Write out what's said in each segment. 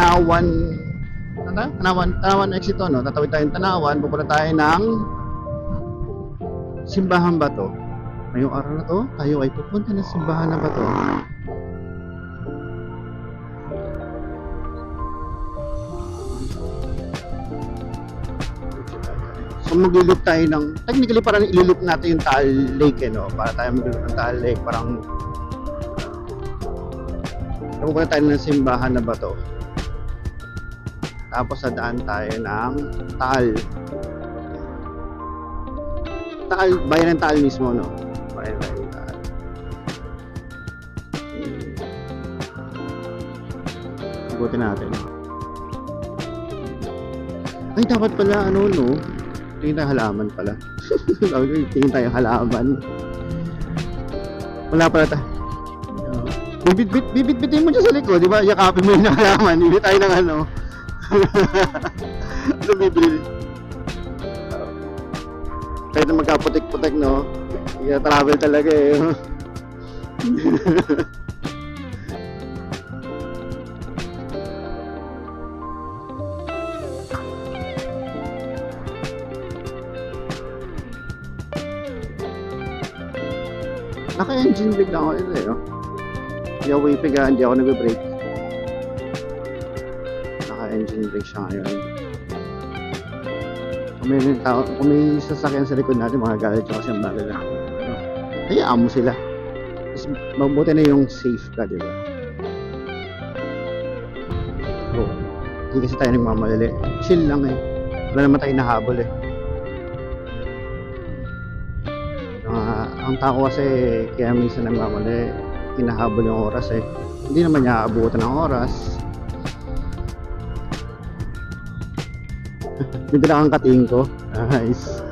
Tanawan. Tanawan exit to, no? Tatawid tayong Tanawan, pupunta tayo ng simbahan ba to? Ngayong araw na to, tayo ay pupunta ng simbahan na ba to? So mag-loop tayo ng, technically parang i-loop natin yung Taal Lake, no? Para tayo mag-loop ng Taal Lake, parang pupunta tayo ng simbahan na ba to? Tapos sadaan tayo ng Taal. Taal, bayan ng Taal mismo, no? Bayan ng Taal. Ikutin natin. Ay, dapat pala, ano, no? Tingin tayo halaman pala. Tingin tayo halaman. Wala pala tayo. Bibit-bitin mo dyan sa likod, di ba? Yakapin mo yung halaman. Bibit tayo ng ano. Ano bibili? Kahit na magkaputik-putik, no? I-travel talaga eh. Naka-engine brake lang ako ito eh. Hindi ako ipiga, hindi ako nag-brake. Naka-engine brake siya ngayon. Kung may sasakyan sa likod natin, mga galit siya kasi ang bagal na. Hayaan mo sila. Mabuti na yung safe ka, di ba? So, hindi kasi tayo nagmamalali. Chill lang eh. Wala naman tayo nahabol eh. Ang tao kasi kaya minsan nagmamali, hinahabol yung oras eh. Hindi naman niya aabutan ng oras. May dala kang kating ko. Nice.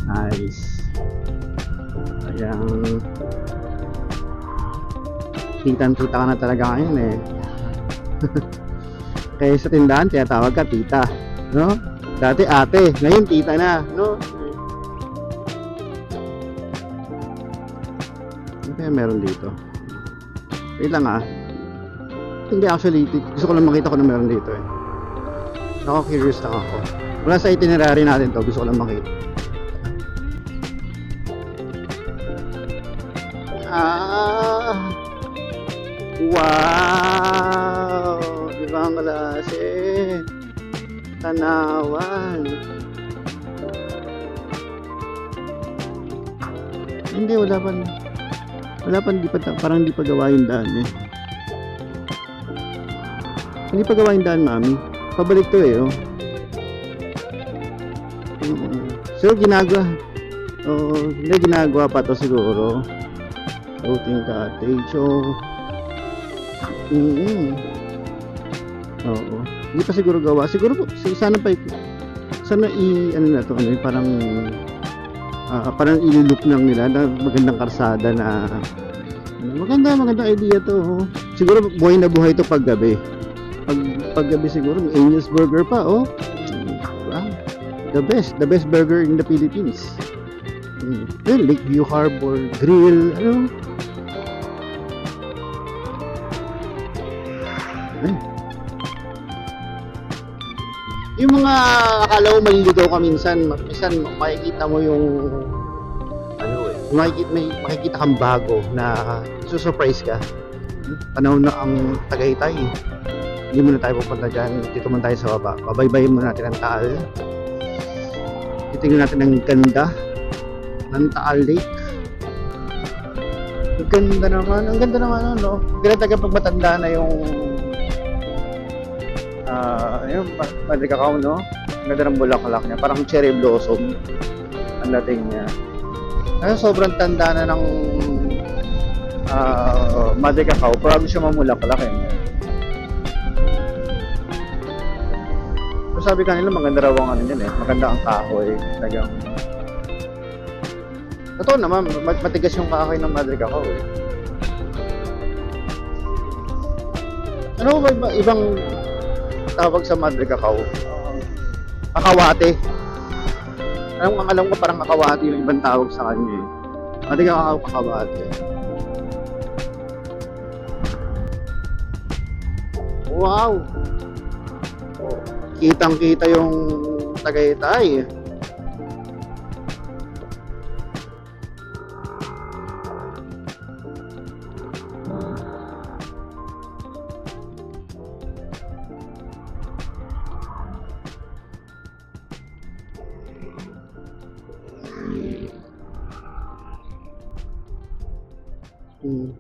Nice. Ayan. Kitang-kita ka na talaga ngayon eh. Kaya sa tindahan, tinatawag ka tita, no? Dati ate, ngayon tita na, no? Ano kaya meron dito? Wait lang ah. Hindi actually, gusto ko lang makita ko na meron dito eh. Ako curious lang ako. Wala sa itinerary natin to, gusto ko lang makita. Ah! Wow! Ibang klase. Tanawan. Hindi, wala pa, parang hindi pa gawa yung daan eh. Hindi pa gawa yung daan, mami. Pabalik to eh, oh. So, ginagawa. Oh, hindi ginagawa pa to siguro. Floating cottage, oh. Oo. Hindi pa siguro gawa. Siguro sana ano na to, ano, parang i-loop lang nila na magandang karsada na magandang idea to. Oh. Siguro buhay na buhay to pag gabi. Pag gabi siguro may Angel's Burger pa, oh. Wow. The best burger in the Philippines. Lakeview Harbor Grill, ano? Yung mga akala mo maliligaw ka minsan makikita mo yung ano eh, makikita kang bago na susurprise ka. Panahon na ang Tagaytay. Hindi muna tayo pupunta dyan, dito muna tayo sa baba. Babaybayin muna natin ang Taal. Titingnan natin ang ganda ng Taal Lake. Ang ganda naman, no? Pinataga pag matanda na yung Madre Cacao, no? Ang ganda ng bulaklak niya, parang cherry blossom ang dating niya. Kasi sobrang tanda na ng Madre Cacao, parang siya mamulaklak eh. So sabi kanila maganda raw ang ano niyan eh, maganda ang kahoy, talagang. Totoo naman, matigas yung kahoy ng Madre Cacao eh. Ano ba ibang tawag sa Madre Cacao? Kakawate. Alam ko parang kakawate yung ibang tawag sa kanya eh. Pati ka kakabate. Wow! Kitang-kita yung Tagaytay. Hmm.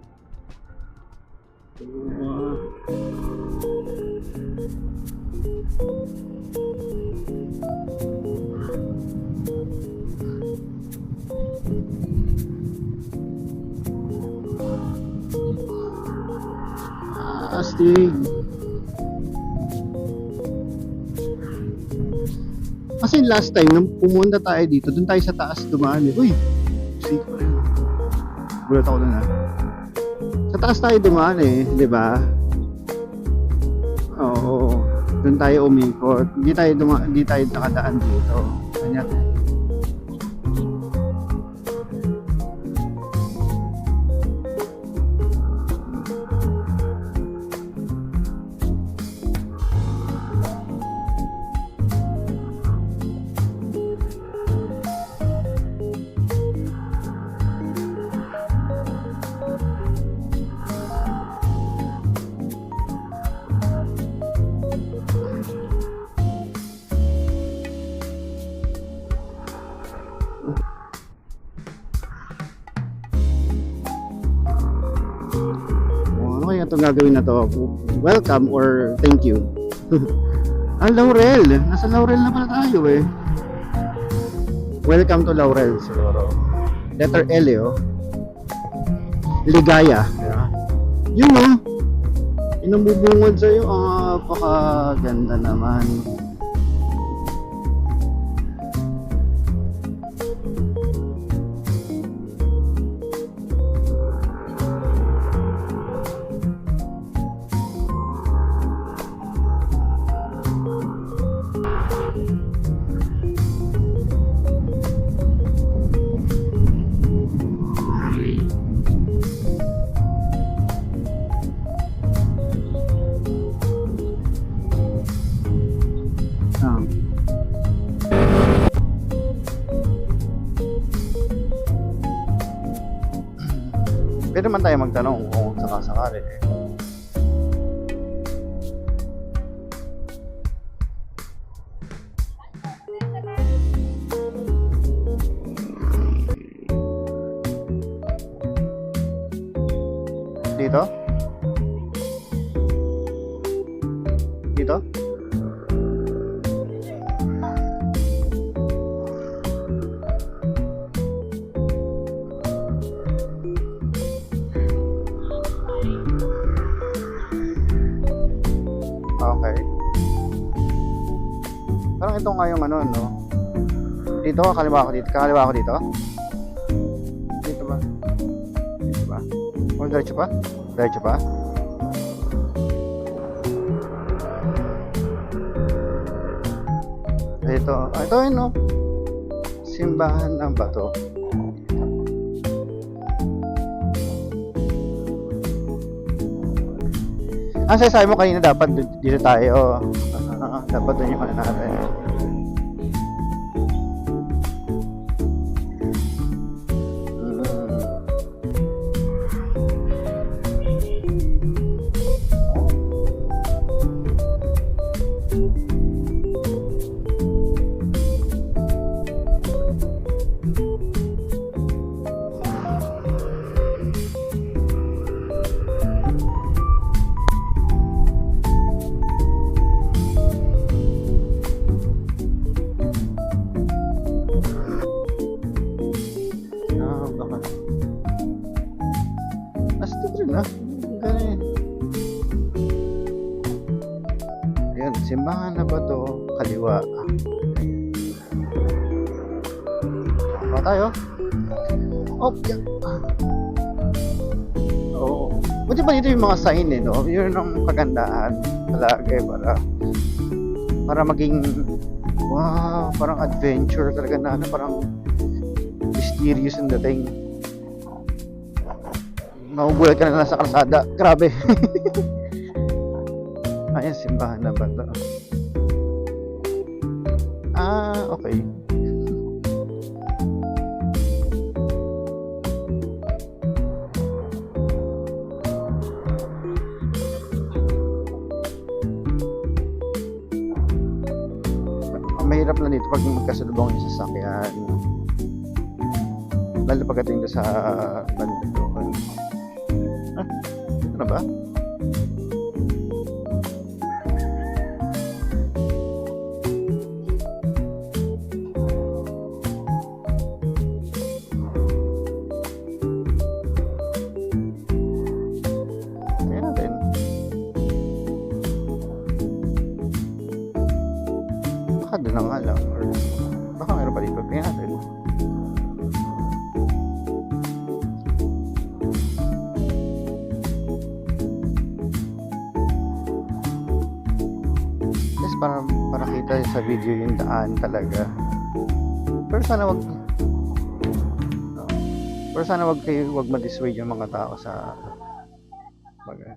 Astig. Kasi last time, nung pumunta tayo dito, dun tayo sa taas dumaan eh. Uy! Siko rin. Gulat ako dun ha. Sa taas tayo dumaan eh, di ba? Oo. Dun tayo umikot. Hindi tayo nakadaan dito. Kanya. Ano kaya itong gagawin na to? Welcome or thank you? Laurel! Nasa Laurel na pala tayo eh. Welcome to Laurel siguro. Letter L eh oh. Ligaya. Yeah. Yun oh. Inamubungod sa'yo. Napakaganda naman. Pwede man tayo magtanong kung sakasakali eh. Dito? Dito? Okay. Parang ito nga yung ano, no? Dito, kaliwa ako dito. Kakaliwa ako dito? Dito ba? Dito ba? O, diretso pa? Diretso pa? Ito. Ito yun, no? Simbahan ng Bato. Ang sasabi mo kanina dapat dito tayo. Dapat doon yung ano natin. Ayan, simbahan na ba to? Kaliwa. Ano tayo? Oh, yeah. Oo. Buti pa dito yung mga sign eh, no? Yun ang kagandahan talaga eh, para maging wow, parang adventure talaga na ano, parang mysterious ang dating. magugulat ka na lang sa kalsada. Grabe. Ayan, simbahan na ba ito? Ah, okay. Mahirap lang dito pag magkasalubong yung sasakyan. Lalo pagdating doon sa banda doon. Ah, ano ba? Tingnan natin. Baka doon na nga lang. Or baka meron pa dito. Tingnan natin. Yes, para kita sa video yung daan talaga. Pero sana wag ma-dissuade yung mga tao sa bagay.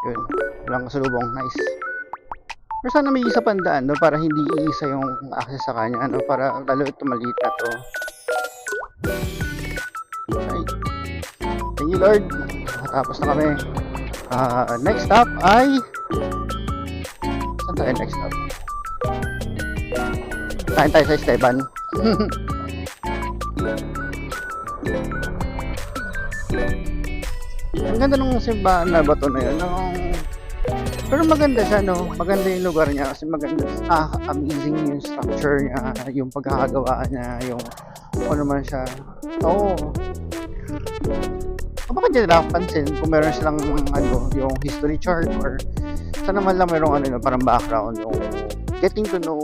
Yun, walang kasalubong, nice. Pero sana may isa pang daan, no? Para hindi iisa yung access sa kanya, no? Para lalo ito maliit na to. Okay. Thank you, Lord. Tapos na kami. Next stop ay... Saan tayo next stop? Kain tayo sa Esteban. Ang ganda ng simbahan na bato na yun. Pero maganda siya, no? Maganda yung lugar niya kasi maganda. Amazing yung structure niya, yung pagkakagawa niya, yung ano naman siya. Oo. Baka dyan napansin kung meron silang ano, yung history chart or sana man lang merong ano, parang background yung getting to know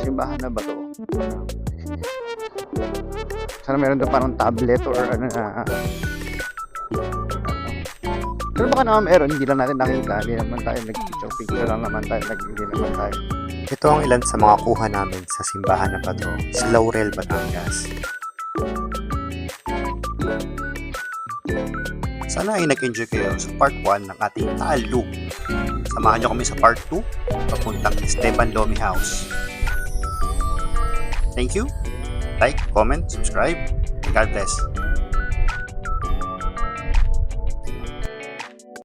simbahan na bato. Sana meron doon parang tablet or ano na. Pero baka naman meron, hindi lang natin nakita. Hindi naman tayo nag-picture lang naman tayo. Hindi naman tayo. Ito ang ilan sa mga kuha namin sa simbahan na bato sa Laurel, Batangas. Sana ay nag-enjoy kayo sa part 1 ng ating Taal Loop. Samahan nyo kami sa part 2 papuntang Esteban Lomi House. Thank you. Like, comment, subscribe. God bless.